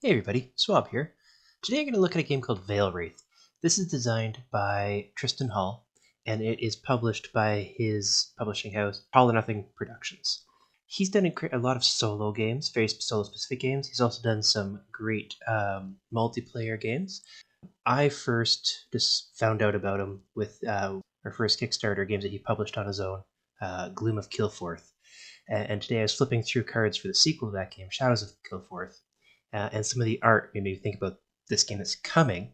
Hey everybody, Swab here. Today I'm going to look at a game called Veilwraith. This is designed by Tristan Hall, and it is published by his publishing house, All or Nothing Productions. He's done a lot of solo games, very solo-specific games. He's also done some great multiplayer games. I first just found out about him with our first Kickstarter games that he published on his own, Gloom of Kilforth. And today I was flipping through cards for the sequel to that game, Shadows of Kilforth, and some of the art made me think about this game that's coming,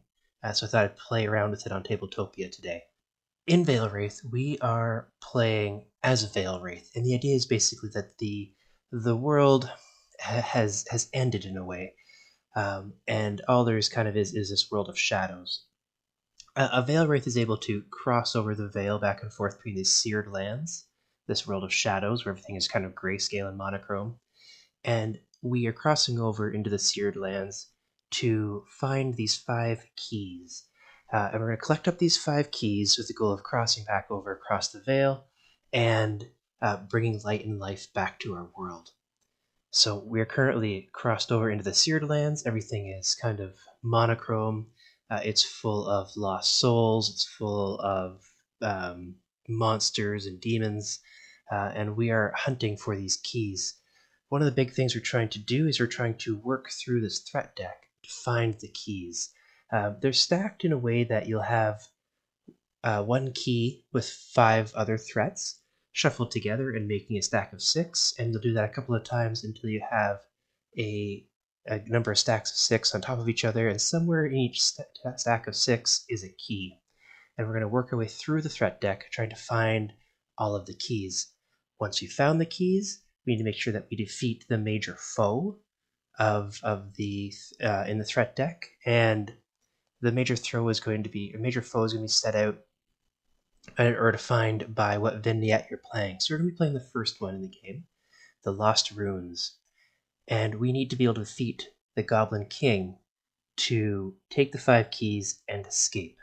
so I thought I'd play around with it on Tabletopia today. In Veilwraith, we are playing as a Veilwraith, and the idea is basically that the world has ended in a way, and all there's kind of is this world of shadows. A Veilwraith is able to cross over the veil back and forth between these seared lands, this world of shadows where everything is kind of grayscale and monochrome, and we are crossing over into the seared lands to find these 5 keys. And we're going to collect up these 5 keys with the goal of crossing back over across the veil and bringing light and life back to our world. So we're currently crossed over into the seared lands. Everything is kind of monochrome. It's full of lost souls. It's full of monsters and demons. And we are hunting for these keys. One of the big things we're trying to do is we're trying to work through this threat deck to find the keys. They're stacked in a way that you'll have 1 key with 5 other threats shuffled together and making a stack of 6, and you'll do that a couple of times until you have a number of stacks of 6 on top of each other, and somewhere in each stack of 6 is a key. And we're going to work our way through the threat deck trying to find all of the keys. Once we've found the keys, we need to make sure that we defeat the major foe of the in the threat deck, and the major foe is going to be set out or defined by what vignette you're playing. So we're going to be playing the first one in the game, the Lost Runes, and we need to be able to defeat the Goblin King to take the 5 keys and escape.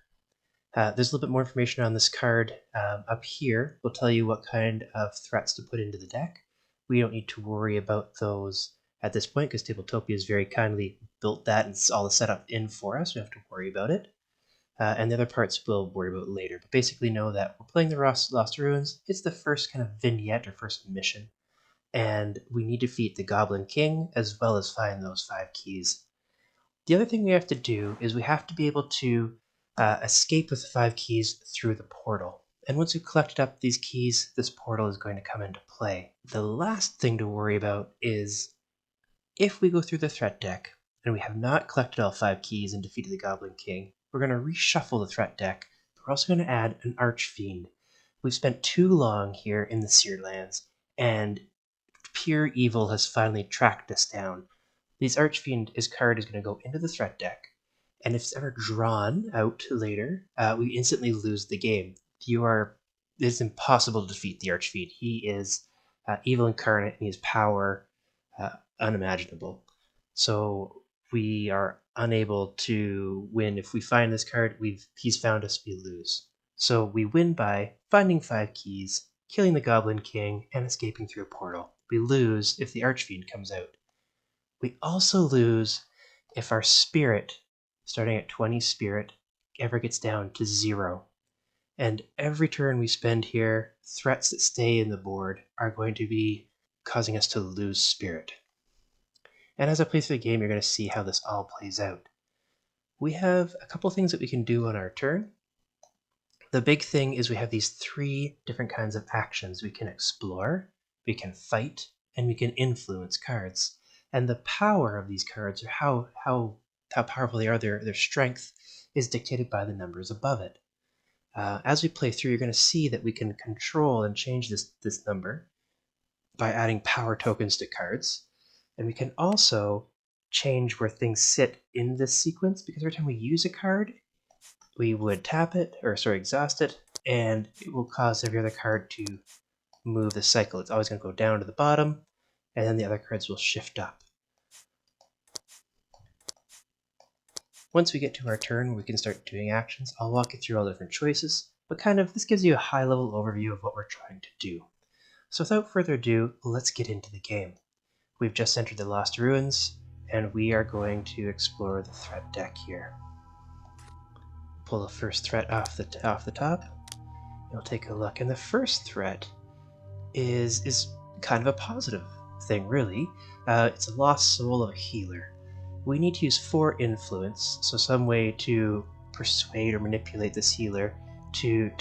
There's a little bit more information on this card up here. We'll tell you what kind of threats to put into the deck. We don't need to worry about those at this point because Tabletopia has very kindly built that and all the setup in for us. We don't have to worry about it. And the other parts we'll worry about later. But basically know that we're playing the Lost Ruins. It's the first kind of vignette or first mission. And we need to defeat the Goblin King as well as find those 5 keys. The other thing we have to do is we have to be able to escape with the 5 keys through the portal. And once we've collected up these keys, this portal is going to come into play. The last thing to worry about is if we go through the threat deck and we have not collected all 5 keys and defeated the Goblin King, we're going to reshuffle the threat deck, but we're also going to add an Archfiend. We've spent too long here in the Seared Lands, and pure evil has finally tracked us down. This Archfiend, his card is going to go into the threat deck, and if it's ever drawn out later, we instantly lose the game. It's impossible to defeat the Archfiend. He is evil incarnate, and his power unimaginable. So we are unable to win. If we find this card, he's found us, we lose. So we win by finding 5 keys, killing the Goblin King, and escaping through a portal. We lose if the Archfiend comes out. We also lose if our spirit, starting at 20 spirit, ever gets down to 0. And every turn we spend here, threats that stay in the board are going to be causing us to lose spirit. And as I play through the game, you're going to see how this all plays out. We have a couple things that we can do on our turn. The big thing is we have these 3 different kinds of actions. We can explore, we can fight, and we can influence cards. And the power of these cards, or how powerful they are, their strength, is dictated by the numbers above it. As we play through, you're going to see that we can control and change this number by adding power tokens to cards. And we can also change where things sit in this sequence, because every time we use a card, we would exhaust it, and it will cause every other card to move the cycle. It's always going to go down to the bottom, and then the other cards will shift up. Once we get to our turn, we can start doing actions. I'll walk you through all the different choices, but this gives you a high-level overview of what we're trying to do. So without further ado, let's get into the game. We've just entered the Lost Ruins, and we are going to explore the threat deck here. Pull the first threat off the top. You'll take a look, and the first threat is kind of a positive thing, really. It's a lost soul of a healer. We need to use 4 influence, so some way to persuade or manipulate this healer to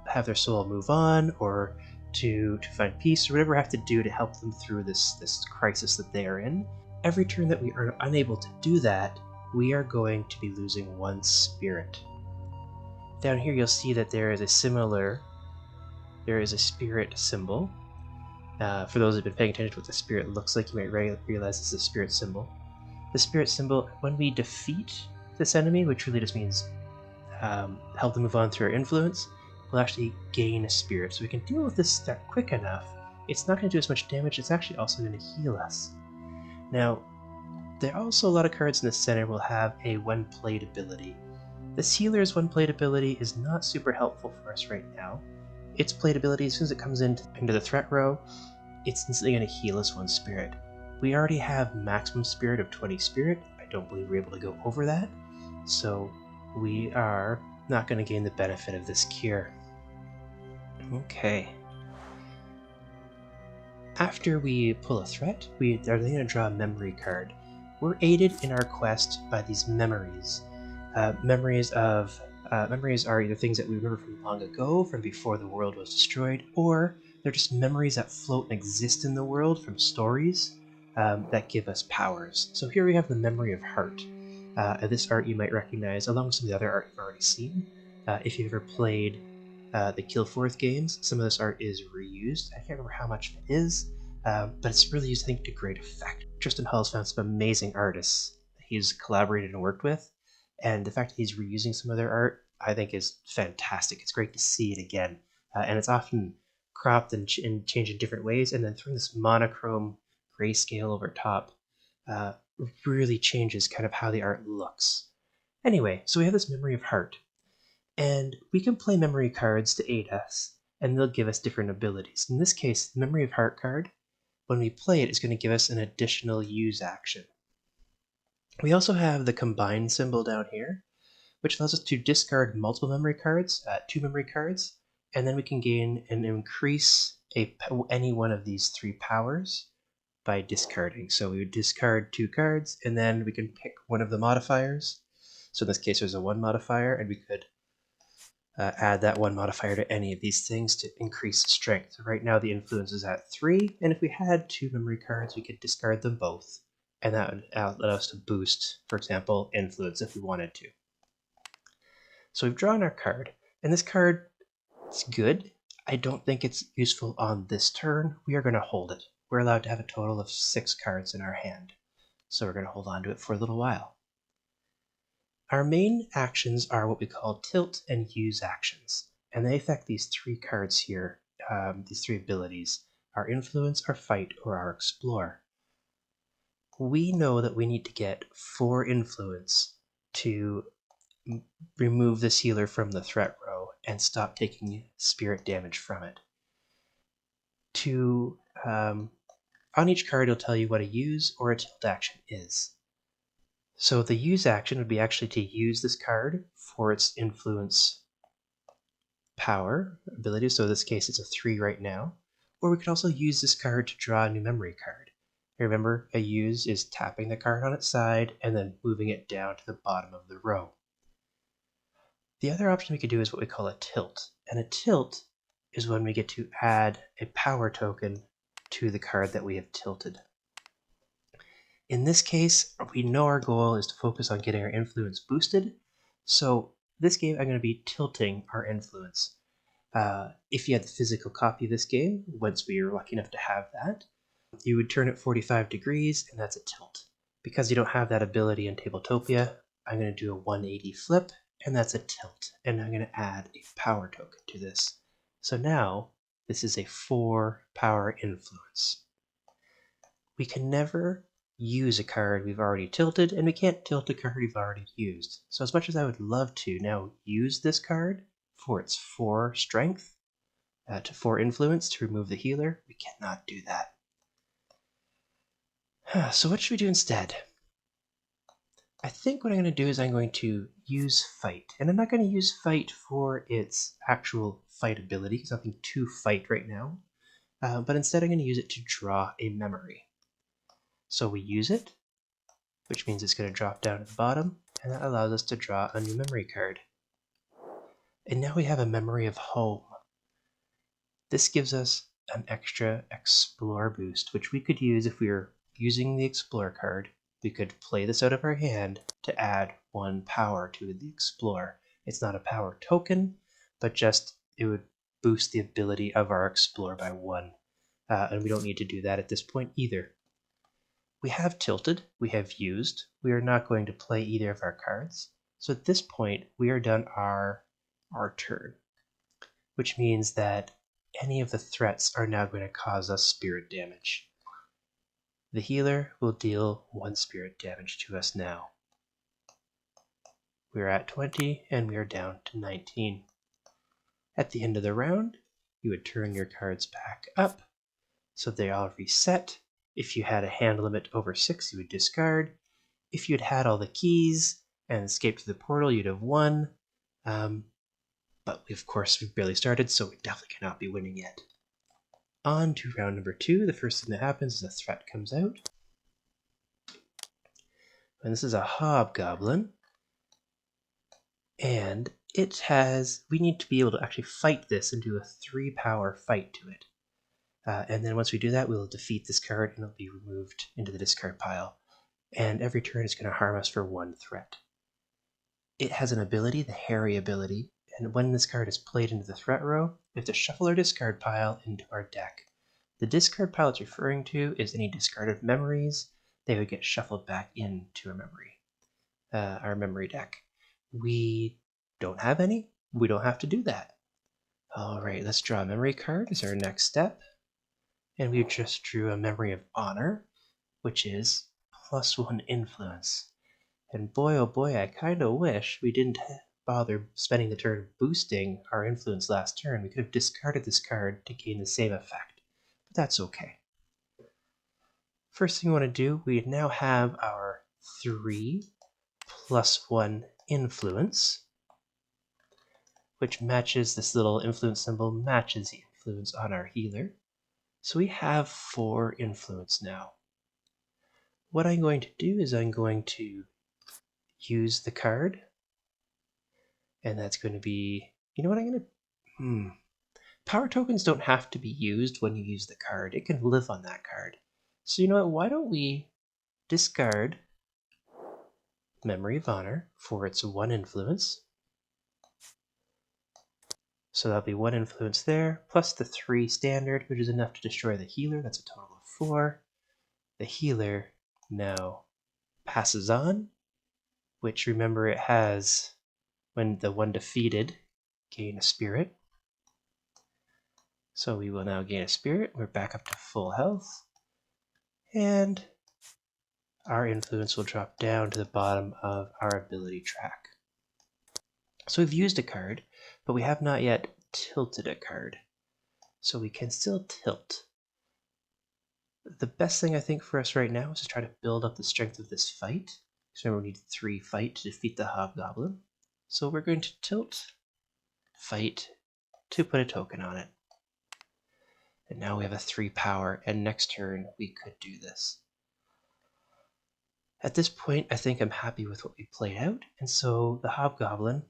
have their soul move on, or to find peace, or whatever we have to do to help them through this crisis that they are in. Every turn that we are unable to do that, we are going to be losing 1 spirit. Down here you'll see that there is a spirit symbol. For those who've been paying attention to what the spirit looks like, you might realize it's a spirit symbol. The spirit symbol, when we defeat this enemy, which really just means help them move on through our influence, we'll actually gain a spirit. So we can deal with this step quick enough. It's not going to do as much damage, it's actually also going to heal us. Now, there are also a lot of cards in the center will have a when played ability. This healer's when played ability is not super helpful for us right now. Its played ability, as soon as it comes into the threat row, it's instantly going to heal us 1 spirit. We already have maximum spirit of 20 spirit. I don't believe we're able to go over that, so we are not going to gain the benefit of this cure. Okay. After we pull a threat, we are then going to draw a memory card. We're aided in our quest by these memories. Memories are either things that we remember from long ago, from before the world was destroyed, or they're just memories that float and exist in the world from stories that give us powers. So here we have the Memory of Heart. This art you might recognize along with some of the other art you've already seen. If you've ever played the Killforth games, some of this art is reused. I can't remember how much it is, but it's really used, I think, to great effect. Tristan Hall's found some amazing artists that he's collaborated and worked with, and the fact that he's reusing some of their art, I think, is fantastic. It's great to see it again, and it's often cropped and changed in different ways, and then throwing this monochrome grayscale over top really changes kind of how the art looks. Anyway, so we have this Memory of Heart, and we can play memory cards to aid us, and they'll give us different abilities. In this case, the Memory of Heart card, when we play it, is going to give us an additional use action. We also have the Combine symbol down here, which allows us to discard multiple memory cards, 2 memory cards, and then we can gain and increase any one of these 3 powers by discarding. So we would discard 2 cards, and then we can pick one of the modifiers. So in this case, there's a 1 modifier, and we could add that 1 modifier to any of these things to increase strength. Right now the influence is at 3, and if we had 2 memory cards, we could discard them both, and that would allow us to boost, for example, influence if we wanted to. So we've drawn our card, and this card is good. I don't think it's useful on this turn. We are going to hold it. We're allowed to have a total of 6 cards in our hand, so we're going to hold on to it for a little while. Our main actions are what we call tilt and use actions, and they affect these 3 cards here, these 3 abilities: our influence, our fight, or our explore. We know that we need to get 4 influence to remove this healer from the threat row and stop taking spirit damage from it. On each card it'll tell you what a use or a tilt action is. So the use action would be actually to use this card for its influence power ability, so in this case it's a 3 right now, or we could also use this card to draw a new memory card. Remember, a use is tapping the card on its side and then moving it down to the bottom of the row. The other option we could do is what we call a tilt, and a tilt is when we get to add a power token to the card that we have tilted. In this case, we know our goal is to focus on getting our influence boosted, so this game I'm going to be tilting our influence. If you had the physical copy of this game, once we are lucky enough to have that, you would turn it 45 degrees, and that's a tilt. Because you don't have that ability in Tabletopia, I'm going to do a 180 flip, and that's a tilt, and I'm going to add a power token to this. So now, this is a 4 power influence. We can never use a card we've already tilted, and we can't tilt a card we've already used. So as much as I would love to now use this card for its 4 strength, to 4 influence to remove the healer, we cannot do that. So what should we do instead? I think what I'm going to do is I'm going to use fight. And I'm not going to use fight for its actual fight ability, because nothing to fight right now. But instead I'm going to use it to draw a memory. So we use it, which means it's going to drop down to the bottom, and that allows us to draw a new memory card. And now we have a memory of home. This gives us an extra Explore boost, which we could use if we were using the Explore card. We could play this out of our hand to add 1 power to the Explore. It's not a power token, but just it would boost the ability of our Explore by 1. And we don't need to do that at this point either. We have tilted, we have used, we are not going to play either of our cards. So at this point, we are done our turn, which means that any of the threats are now going to cause us spirit damage. The healer will deal 1 spirit damage to us now. We're at 20 and we are down to 19. At the end of the round, you would turn your cards back up so they all reset. If you had a hand limit over 6, you would discard. If you'd had all the keys and escaped through the portal, you'd have won. But of course, we've barely started, so we definitely cannot be winning yet. On to round number 2. The first thing that happens is a threat comes out. And this is a hobgoblin. And we need to be able to actually fight this and do a 3 power fight to it. And then once we do that, we'll defeat this card and it'll be removed into the discard pile. And every turn it's going to harm us for 1 threat. It has an ability, the Harry ability, and when this card is played into the threat row, we have to shuffle our discard pile into our deck. The discard pile it's referring to is any discarded memories. They would get shuffled back into our memory deck. We don't have any. We don't have to do that. All right, let's draw a memory card as our next step. And we just drew a Memory of Honor, which is +1 influence. And boy, oh boy, I kind of wish we didn't bother spending the turn boosting our influence last turn. We could have discarded this card to gain the same effect, but that's okay. First thing we want to do, we now have our 3 +1 influence, which matches this little influence symbol, matches the influence on our healer. So we have 4 influence now. What I'm going to do is I'm going to use the card, and that's going to be, you know what I'm going to, power tokens don't have to be used when you use the card. It can live on that card. So you know what, why don't we discard Memory of Honor for its 1 influence. So that'll be 1 influence there, plus the 3 standard, which is enough to destroy the healer. That's a total of 4. The healer now passes on, which remember it has, when the one defeated, gain a spirit. So we will now gain a spirit. We're back up to full health. And our influence will drop down to the bottom of our ability track. So we've used a card, but we have not yet tilted a card. So we can still tilt. The best thing I think for us right now is to try to build up the strength of this fight. So remember, we need 3 fight to defeat the hobgoblin. So we're going to tilt, fight, to put a token on it. And now we have a 3 power, and next turn we could do this. At this point, I think I'm happy with what we played out, and so the hobgoblin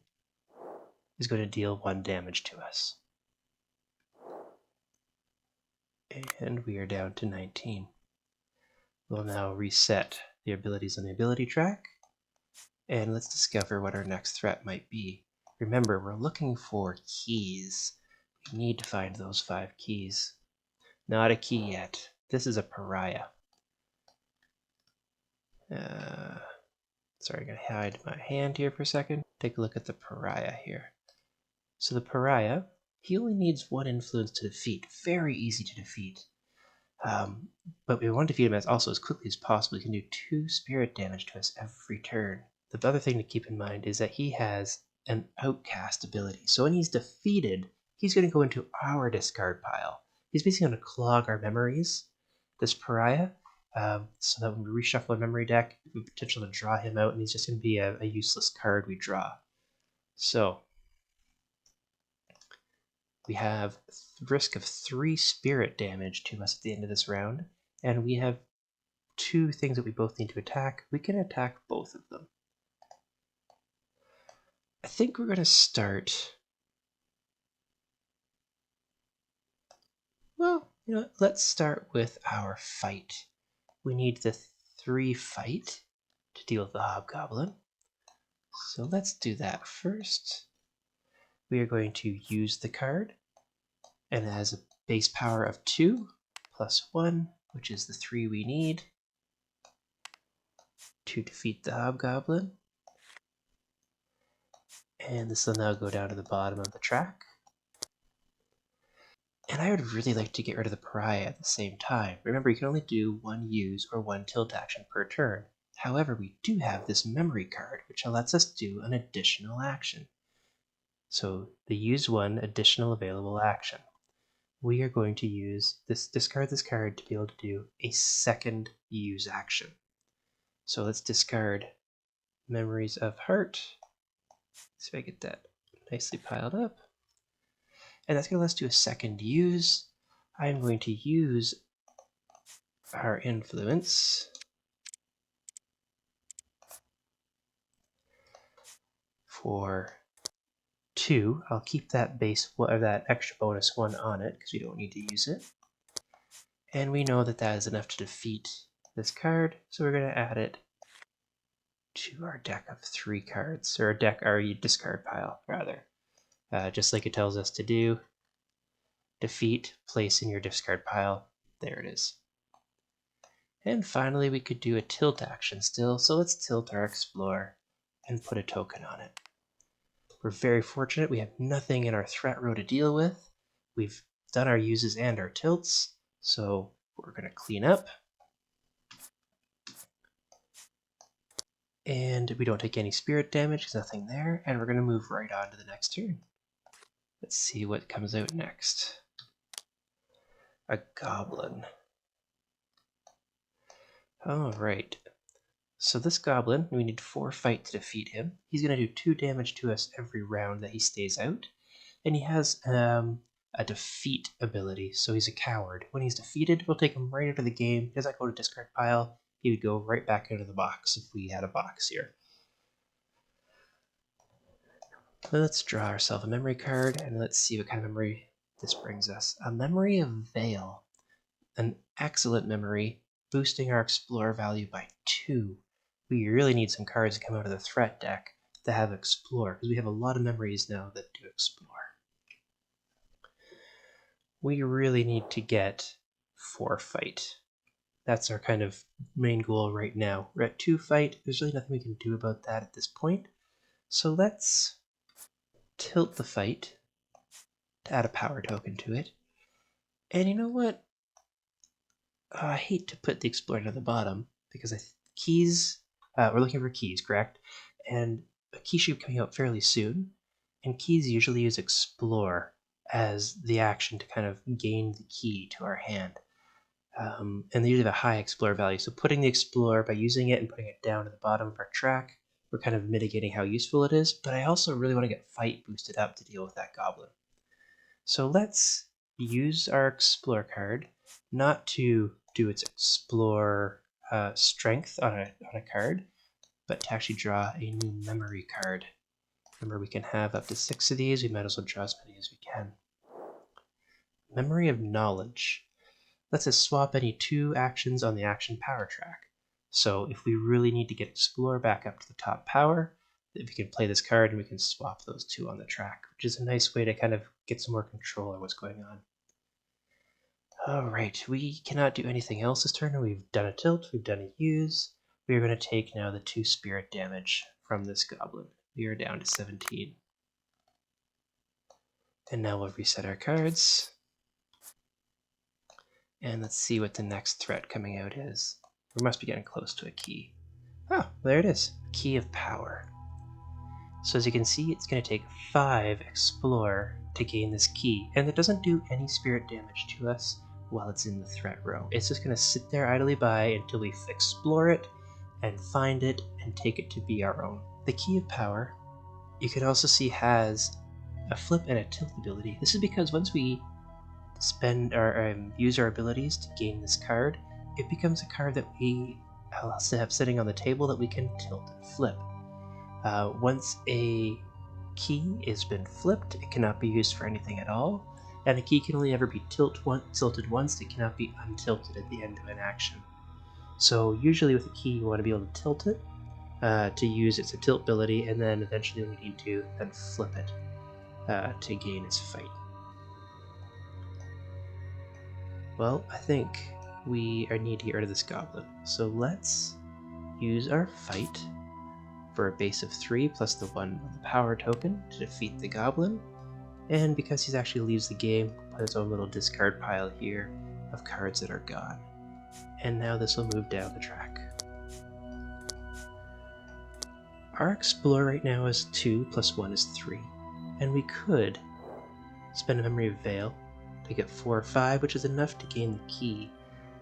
is going to deal 1 damage to us. And we are down to 19. We'll now reset the abilities on the ability track, and let's discover what our next threat might be. Remember, we're looking for keys. We need to find those 5 keys. Not a key yet. This is a pariah. Sorry, I'm going to hide my hand here for a second. Take a look at the pariah here. So the pariah, he only needs 1 influence to defeat. Very easy to defeat. But we want to defeat him also as quickly as possible. He can do 2 spirit damage to us every turn. The other thing to keep in mind is that he has an outcast ability. So when he's defeated, he's going to go into our discard pile. He's basically going to clog our memories, this pariah, so that when we reshuffle our memory deck, we have potential to draw him out, and he's just going to be a useless card we draw. So we have risk of 3 spirit damage to us at the end of this round, and we have 2 things that we both need to attack. We can attack both of them. I think we're going to start... Well, let's start with our fight. We need the 3 fight to deal with the hobgoblin. So let's do that first. We are going to use the card, and it has a base power of 2 plus 1, which is the 3 we need to defeat the hobgoblin. And this will now go down to the bottom of the track. And I would really like to get rid of the pariah at the same time. Remember, you can only do 1 use or 1 tilt action per turn. However, we do have this memory card, which lets us do an additional action. So the use 1 additional available action. We are going to discard this card to be able to do a second use action. So let's discard Memories of Heart. See if I get that nicely piled up. And that's going to let us do a second use. I'm going to use our influence for 2. I'll keep that that extra bonus 1 on it because we don't need to use it. And we know that that is enough to defeat this card, so we're going to add it to our deck of 3 cards, or our discard pile, rather. Just like it tells us to do. Defeat, place in your discard pile. There it is. And finally, we could do a tilt action still, so let's tilt our Explorer and put a token on it. We're very fortunate we have nothing in our threat row to deal with. We've done our uses and our tilts, so we're going to clean up. And we don't take any spirit damage, there's nothing there, and we're going to move right on to the next turn. Let's see what comes out next. A Goblin. Alright, so this Goblin, we need 4 fight to defeat him. He's going to do 2 damage to us every round that he stays out. And he has a defeat ability, so he's a coward. When he's defeated, we'll take him right out of the game. He doesn't go to discard pile. He would go right back into the box if we had a box here. Let's draw ourselves a memory card, and let's see what kind of memory this brings us. A Memory of Veil. An excellent memory, boosting our Explorer value by 2. We really need some cards to come out of the threat deck to have Explore, because we have a lot of memories now that do Explore. We really need to get 4 fight. That's our kind of main goal right now. We're at 2 fight. There's really nothing we can do about that at this point. So let's tilt the fight to add a power token to it. And you know what? I hate to put the Explorer at the bottom because keys, we're looking for keys, correct? And a key should be coming out fairly soon. And keys usually use Explore as the action to kind of gain the key to our hand. And they usually have a high Explore value. So putting the Explorer, by using it and putting it down to the bottom of our track, we're kind of mitigating how useful it is. But I also really want to get fight boosted up to deal with that Goblin. So let's use our Explore card, not to do its Explore strength on a card, but to actually draw a new memory card. Remember, we can have up to 6 of these. We might as well draw as many as we can. Memory of Knowledge lets us swap any 2 actions on the action power track. So if we really need to get Explore back up to the top power, we can play this card and we can swap those 2 on the track, which is a nice way to kind of get some more control of what's going on. Alright, we cannot do anything else this turn. We've done a tilt, we've done a use. We are going to take now the 2 spirit damage from this Goblin. We are down to 17. And now we'll reset our cards. And let's see what the next threat coming out is. We must be getting close to a key. Oh, there it is. Key of Power. So as you can see, it's going to take 5 Explore to gain this key. And it doesn't do any spirit damage to us. while it's in the threat row. It's just going to sit there idly by until we explore it and find it and take it to be our own. The Key of Power, you can also see, has a flip and a tilt ability. This is because once we spend or use our abilities to gain this card, it becomes a card that we have sitting on the table that we can tilt and flip. Once a key has been flipped, it cannot be used for anything at all, and a key can only ever be tilted once. It cannot be untilted at the end of an action. So usually with a key you want to be able to tilt it to use its tilt ability, and then eventually we need to then flip it to gain its fight. Well, I think we need to get rid of this goblin. So let's use our fight for a base of 3 plus the 1 of the power token to defeat the goblin. And because he actually leaves the game, put his own little discard pile here of cards that are gone. And now this will move down the track. Our Explore right now is 2 plus 1 is 3. And we could spend a Memory of Veil to get 4 or 5, which is enough to gain the key.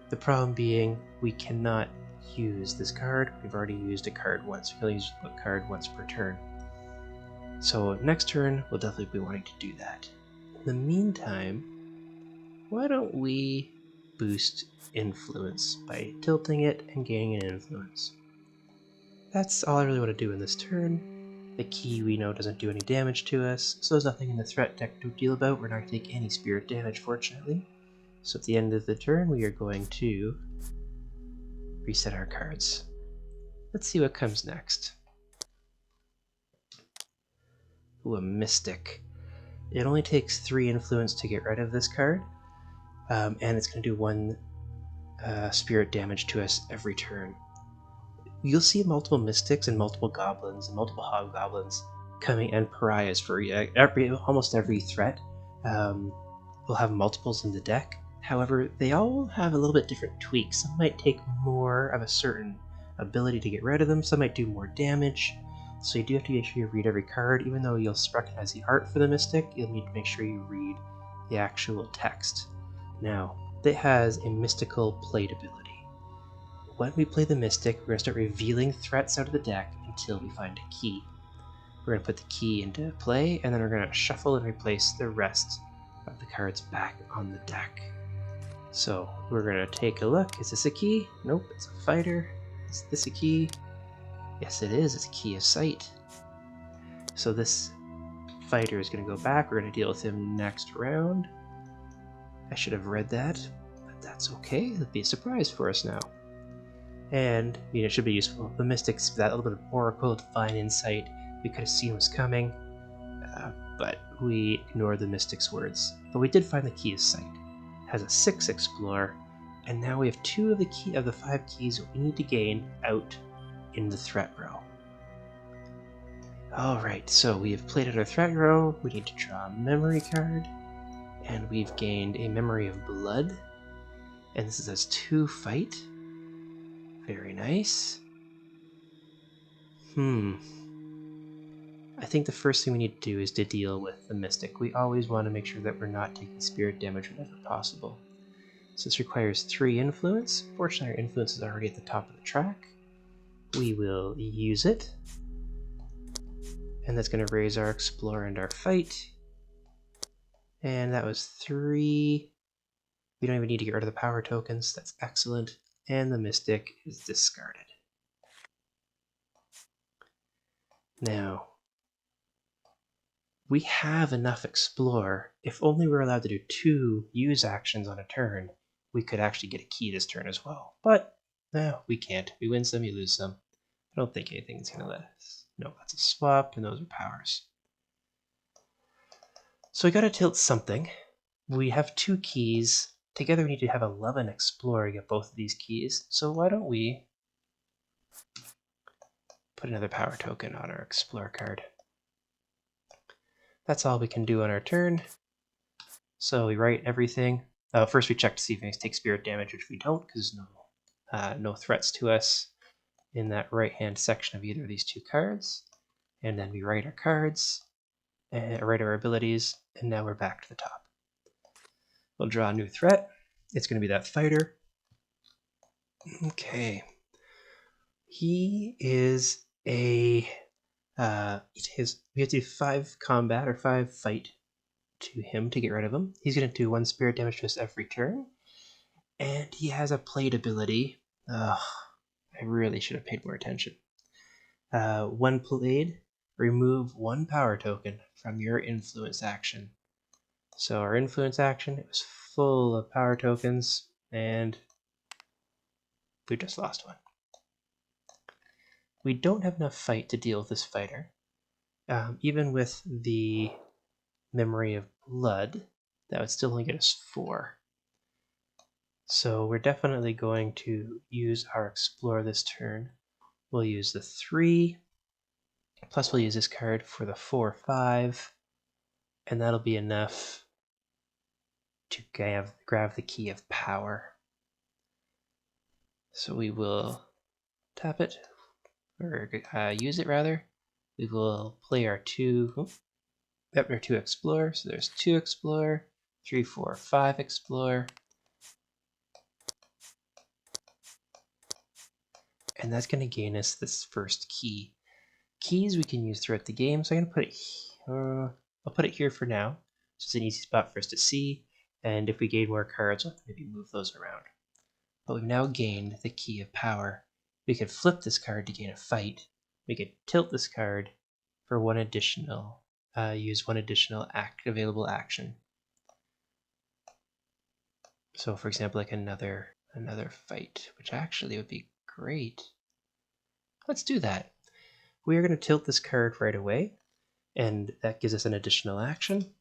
The problem being we cannot use this card. We've already used a card once. We can only use a card once per turn. So next turn we'll definitely be wanting to do that. In the meantime, why don't we boost Influence by tilting it and gaining an influence. That's all I really want to do in this turn. The key we know doesn't do any damage to us, so there's nothing in the threat deck to deal about. We're not going to take any spirit damage, fortunately. So at the end of the turn we are going to reset our cards. Let's see what comes next. Ooh, a Mystic. It only takes 3 influence to get rid of this card, and it's going to do 1 spirit damage to us every turn. You'll see multiple Mystics and multiple Goblins and multiple Hobgoblins coming, and Pariahs for almost every threat. We'll have multiples in the deck. However, they all have a little bit different tweaks. Some might take more of a certain ability to get rid of them, some might do more damage. So you do have to make sure you read every card. Even though you'll recognize the art for the Mystic, you'll need to make sure you read the actual text. Now, it has a mystical plate ability. When we play the Mystic, we're going to start revealing threats out of the deck until we find a key. We're going to put the key into play, and then we're going to shuffle and replace the rest of the cards back on the deck. So we're going to take a look. Is this a key? Nope, it's a fighter. Is this a key? Yes, it is. It's a Key of Sight. So this fighter is going to go back. We're going to deal with him next round. I should have read that, but that's okay. It'll be a surprise for us now. And it should be useful. The Mystics, that little bit of Oracle, Divine Insight, we could have seen was coming, but we ignored the Mystic's words. But we did find the Key of Sight. It has a 6 Explore, and now we have 2 of the 5 keys that we need to gain out in the threat row. Alright, so we have played out our threat row. We need to draw a memory card, and we've gained a Memory of Blood, and this is 2 fight. Very nice. I think the first thing we need to do is to deal with the Mystic. We always want to make sure that we're not taking spirit damage whenever possible. So this requires 3 influence. Fortunately, our influence is already at the top of the track. We will use it, and that's going to raise our Explore and our Fight. And that was 3. We don't even need to get rid of the power tokens. That's excellent. And the Mystic is discarded. Now, we have enough Explore. If only we were allowed to do 2 use actions on a turn, we could actually get a key this turn as well. But no, we can't. We win some, you lose some. I don't think anything's going to let us. No, that's a swap, and those are powers. So we got to tilt something. We have 2 keys. Together we need to have 11 Explore to get both of these keys. So why don't we put another power token on our Explore card. That's all we can do on our turn. So we write everything. First we check to see if we take spirit damage, which we don't, because no threats to us in that right-hand section of either of these 2 cards. And then we write our cards, and write our abilities, and now we're back to the top. We'll draw a new threat. it's going to be that fighter. Okay. He is a we have to do 5 combat or 5 fight to him to get rid of him. He's going to do 1 spirit damage to us every turn. And he has a plate ability. Ugh, I really should have paid more attention. 1 blade, remove 1 power token from your influence action. So our influence action, it was full of power tokens, and we just lost 1. We don't have enough fight to deal with this fighter. Even with the memory of blood, that would still only get us 4. So we're definitely going to use our explore this turn. We'll use the 3, plus we'll use this card for the 4/5, and that'll be enough to grab the key of power. So we will tap it, or use it rather. We will play our 2 explore. So there's 2 explore, 3, 4, 5 explore. And that's going to gain us this first key. Keys we can use throughout the game, so I'm going to put it I'll put it here for now. So it's an easy spot for us to see, and if we gain more cards, we'll maybe move those around. But we've now gained the key of power. We could flip this card to gain a fight. We could tilt this card for use 1 additional available action. So for example, like another fight, which actually would be great. Let's do that. We are going to tilt this card right away, and that gives us an additional action.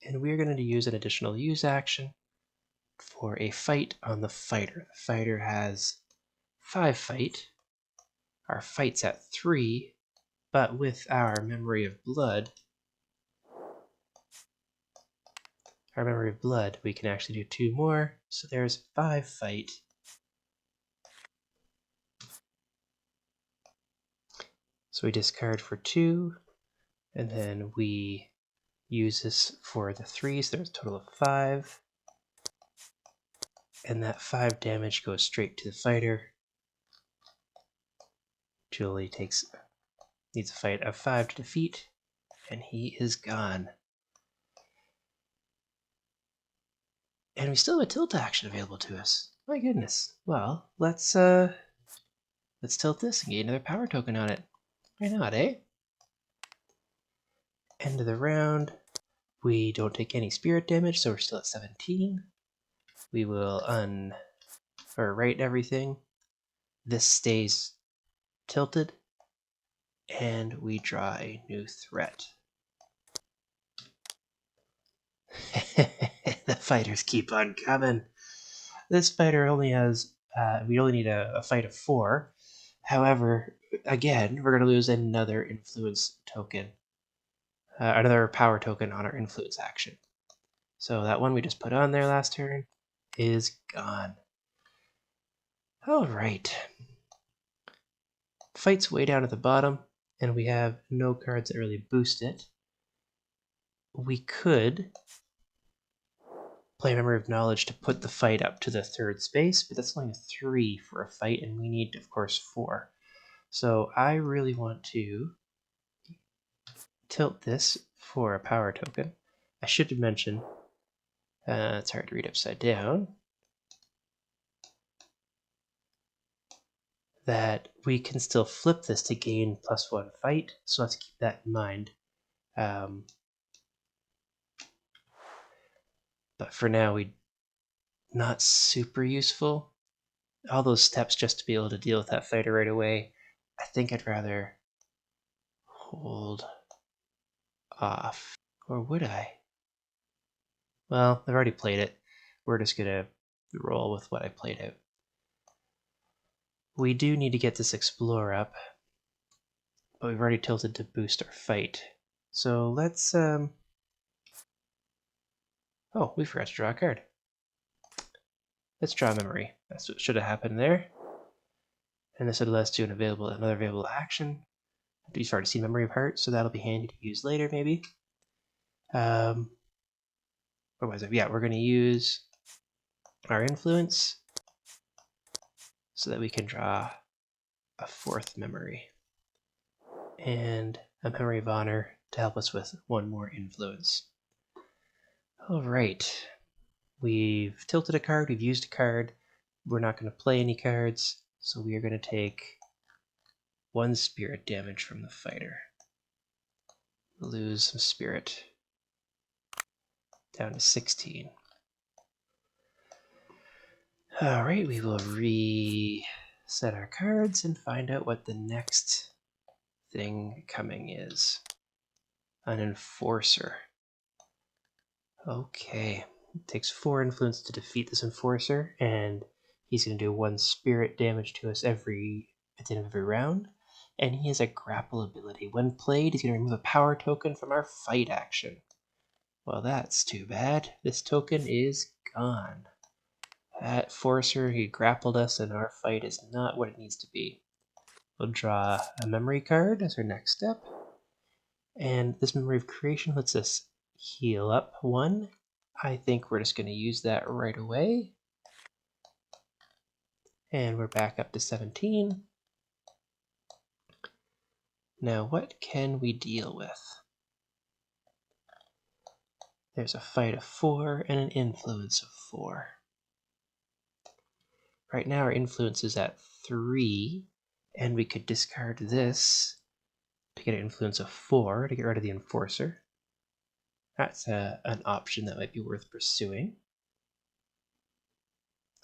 And we are going to use an additional use action for a fight on the fighter. The fighter has 5 fight. Our fight's at 3, but with our memory of blood, we can actually do 2 more. So there's 5 fight. So we discard for 2, and then we use this for the 3, so there's a total of 5. And that 5 damage goes straight to the fighter. Julie needs a fight of 5 to defeat, and he is gone. And we still have a tilt action available to us. My goodness. Well, let's tilt this and get another power token on it. Why not, eh? End of the round. We don't take any spirit damage, so we're still at 17. We will write everything. This stays tilted, and we draw a new threat. The fighters keep on coming. This fighter only has, we only need a fight of 4. However, again, we're going to lose another influence token, another power token on our influence action. So that one we just put on there last turn is gone. All right. Fight's way down at the bottom, and we have no cards that really boost it. We could play Memory of Knowledge to put the fight up to the 3rd space, but that's only a 3 for a fight, and we need, of course, 4. So I really want to tilt this for a power token. I should have mentioned, it's hard to read upside down, that we can still flip this to gain +1 fight, so let's keep that in mind. But for now, not super useful. All those steps just to be able to deal with that fighter right away. I think I'd rather hold off. Or would I? Well, I've already played it. We're just gonna roll with what I played out. We do need to get this Explore up, but we've already tilted to boost our fight. So let's, oh, we forgot to draw a card. Let's draw Memory. That's what should have happened there. And this would let us do another available action. We've already seen Memory of Heart, so that'll be handy to use later, maybe. What was it? Yeah, we're going to use our influence so that we can draw a 4th memory and a memory of honor to help us with 1 more influence. All right, we've tilted a card, we've used a card. We're not going to play any cards, so we are going to take 1 spirit damage from the fighter. Lose some spirit down to 16. All right, we will reset our cards and find out what the next thing coming is. An enforcer. Okay, it takes 4 influence to defeat this enforcer, and he's going to do 1 spirit damage to us at the end of every round. And he has a grapple ability. When played, he's going to remove a power token from our fight action. Well, that's too bad. This token is gone. That enforcer, he grappled us, and our fight is not what it needs to be. We'll draw a memory card as our next step. And this memory of creation lets us heal up 1. I think we're just going to use that right away. And we're back up to 17. Now, what can we deal with? There's a fight of 4 and an influence of 4. Right now our influence is at 3, and we could discard this to get an influence of 4 to get rid of the enforcer. That's an option that might be worth pursuing.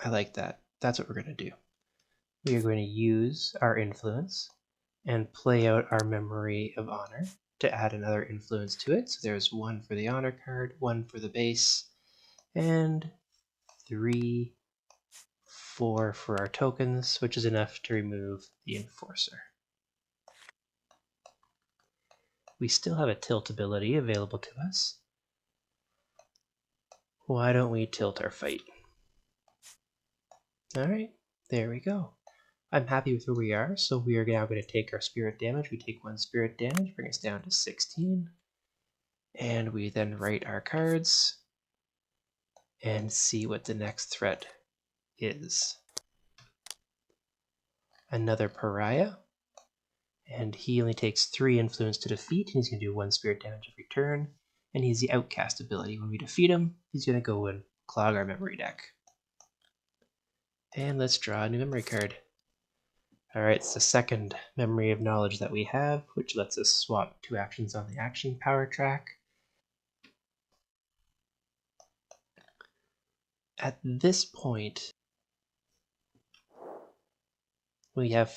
I like that. That's what we're going to do. We are going to use our influence and play out our memory of honor to add another influence to it. So there's 1 for the honor card, 1 for the base, and 3, 4 for our tokens, which is enough to remove the enforcer. We still have a tilt ability available to us. Why don't we tilt our fight? Alright, there we go. I'm happy with where we are, so we are now going to take our spirit damage. We take 1 spirit damage, bring us down to 16. And we then write our cards and see what the next threat is. Another pariah, and he only takes 3 influence to defeat, and he's going to do 1 spirit damage every turn, and he has the outcast ability. When we defeat him, he's going to go and clog our memory deck. And let's draw a new memory card. Alright, it's the second memory of knowledge that we have, which lets us swap 2 actions on the action power track. At this point, we have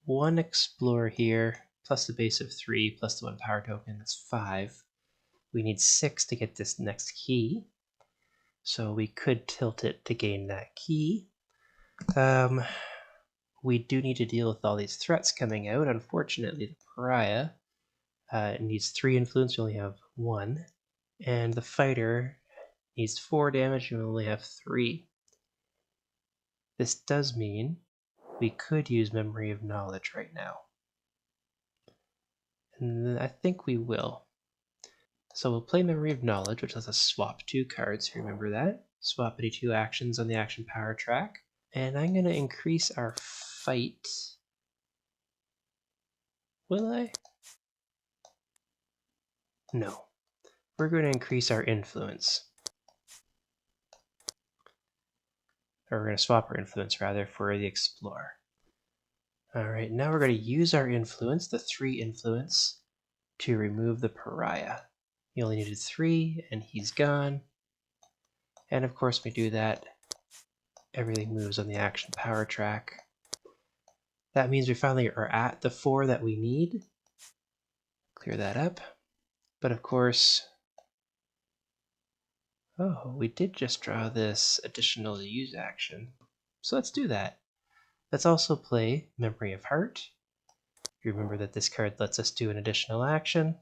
1 explore here, plus the base of 3, plus the 1 power token, that's 5. We need 6 to get this next key, so we could tilt it to gain that key. We do need to deal with all these threats coming out. Unfortunately, the pariah needs 3 influence, we only have 1. And the fighter needs 4 damage, and we only have 3. This does mean we could use Memory of Knowledge right now. And I think we will. So we'll play Memory of Knowledge, which lets us swap 2 cards, remember that. Swap any 2 actions on the action power track. And I'm going to increase our fight. Will I? No. We're going to increase our influence. Or we're going to swap our influence, rather, for the Explorer. Alright, now we're going to use our influence, the 3 influence, to remove the pariah. He only needed 3, and he's gone. And of course, we do that. Everything moves on the action power track. That means we finally are at the 4 that we need. Clear that up. But of course, oh, we did just draw this additional use action. So let's do that. Let's also play Memory of Heart. You remember that this card lets us do an additional action.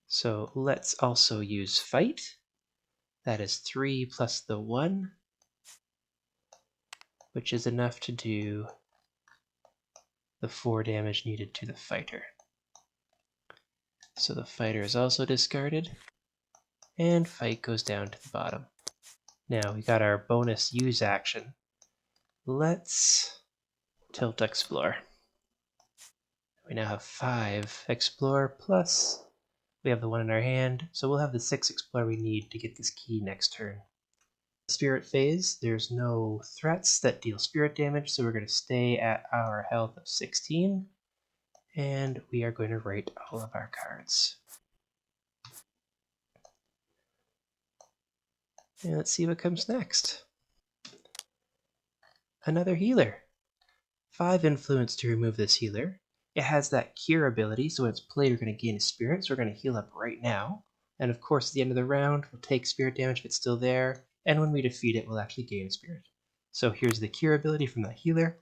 So let's also use Fight. That is 3 plus the 1, which is enough to do the 4 damage needed to the fighter. So the fighter is also discarded. and fight goes down to the bottom. Now we got our bonus use action. Let's tilt explore. We now have 5 explore plus we have the 1 in our hand, so we'll have the 6 explore we need to get this key next turn. Spirit phase, there's no threats that deal spirit damage, so we're going to stay at our health of 16, and we are going to write all of our cards. And let's see what comes next. Another healer. 5 influence to remove this healer. It has that cure ability, so when it's played, we're going to gain a spirit, so we're going to heal up right now. And of course, at the end of the round, we'll take spirit damage if it's still there, and when we defeat it, we'll actually gain a spirit. So here's the cure ability from the healer.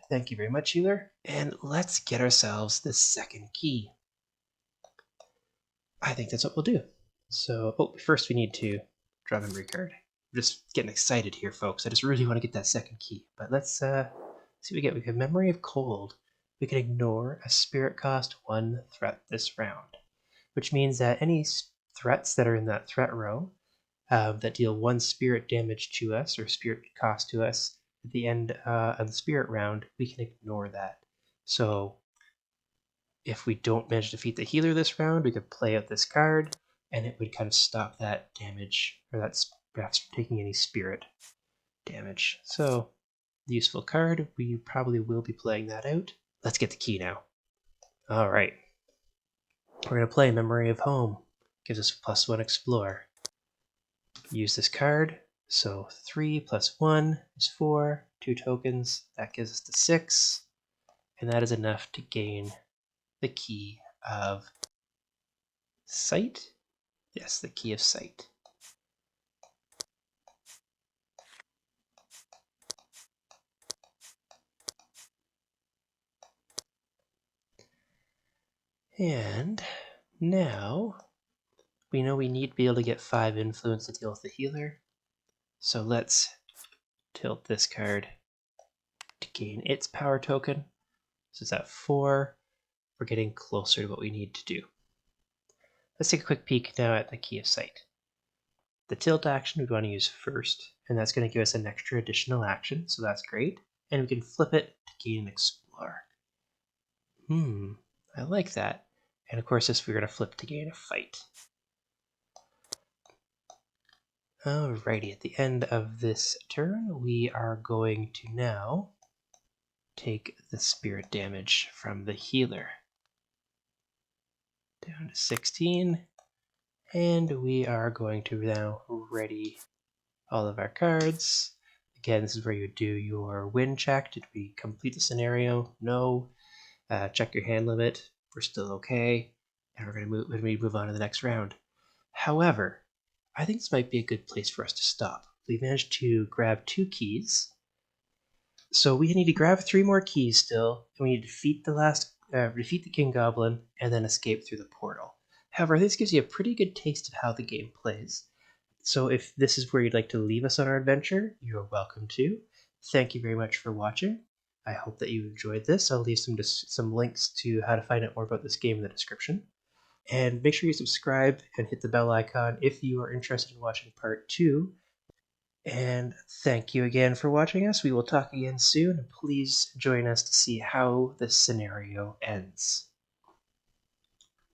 Thank you very much, healer. And let's get ourselves the second key. I think that's what we'll do. So, first we need to draw a memory card. I'm just getting excited here, folks. I just really want to get that second key. But let's see what we get. We have Memory of Cold. We can ignore a spirit cost 1 threat this round, which means that any threats that are in that threat row that deal 1 spirit damage to us or spirit cost to us at the end of the spirit round, we can ignore that. So if we don't manage to defeat the healer this round, we could play out this card, and it would kind of stop that damage, or that's perhaps taking any spirit damage. So, useful card. We probably will be playing that out. Let's get the key now. All right. We're going to play Memory of Home. Gives us +1 explore. Use this card. So 3 + 1 is 4. 2 tokens. That gives us the 6. And that is enough to gain the key of sight. Yes, the key of sight. And now we know we need to be able to get 5 influence to deal with the healer. So let's tilt this card to gain its power token. So it's at 4. We're getting closer to what we need to do. Let's take a quick peek now at the key of sight. The tilt action we want to use first, and that's going to give us an extra additional action, so that's great. And we can flip it to gain an explore. I like that. And of course, this we're going to flip to gain a fight. Alrighty, at the end of this turn, we are going to now take the spirit damage from the healer. Down to 16. And we are going to now ready all of our cards. Again, this is where you do your win check. Did we complete the scenario? No. Check your hand limit. We're still okay. And we're going to move on to the next round. However, I think this might be a good place for us to stop. We managed to grab 2 keys. So we need to grab 3 more keys still, and we need to defeat the King Goblin, and then escape through the portal. However, this gives you a pretty good taste of how the game plays. So if this is where you'd like to leave us on our adventure, you're welcome to. Thank you very much for watching. I hope that you enjoyed this. I'll leave some links to how to find out more about this game in the description. And make sure you subscribe and hit the bell icon if you are interested in watching part 2. And thank you again for watching us. We will talk again soon. Please join us to see how this scenario ends.